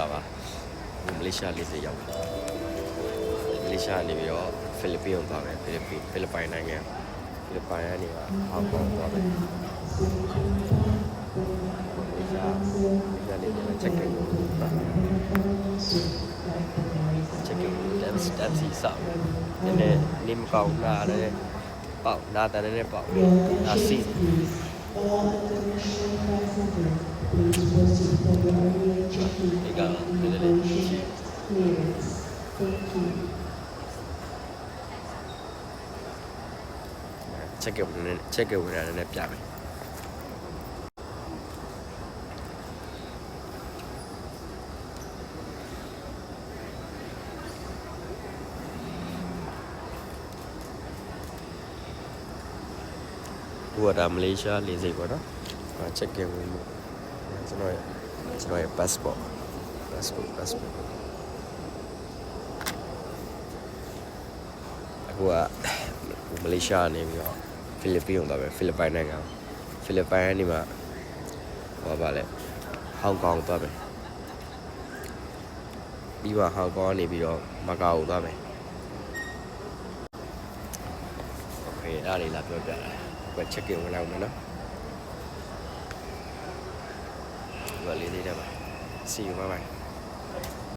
လာပါမလေးရှားလေးစိရောက်မလေးရှားနေပြီးတော့ဖိလစ်ပင်းသွားမယ်ဖိလစ်ပိုင်နိုင်ငံဖိလစ်ပိုင်ကနေဟောင်ကောင်သွားမယ်မလေးရှားလေးချက်ကိန်းတက်စီဆောက်နည်းနည်းနေမကောင်းတာလည်းပေါက်နာတန်နဲ့ပေါက်နာစီဒီကလည်းcheck it ဝင်ရတယ်လည်းပြမယ်ဟိုဒါမလေးရှားလေးစိတ်ပေါ့နော် check it ဝင်လို့ကျွန်တော်ရဲ့ passport အခုကမလေးရှားနေပြီးတော့ဖိလစ်ပင်းသွားပဲဖိလစ်ပိုင်နိုင်ငံဖိလစ်ပိုင်ကနေမှဟောပါလေဟောင်ကောင်သွားပဲပြီးတော့ဟောင်ကောင်ကနေပြီးတော့မကာအိုသွားမယ်โอเคအဲ့ဒါလေးလာပြောပြတာဘယ် check in ဝင်လိုက်မယ်နော်ဒီကလေးလေးတက်ပါ see you bye bye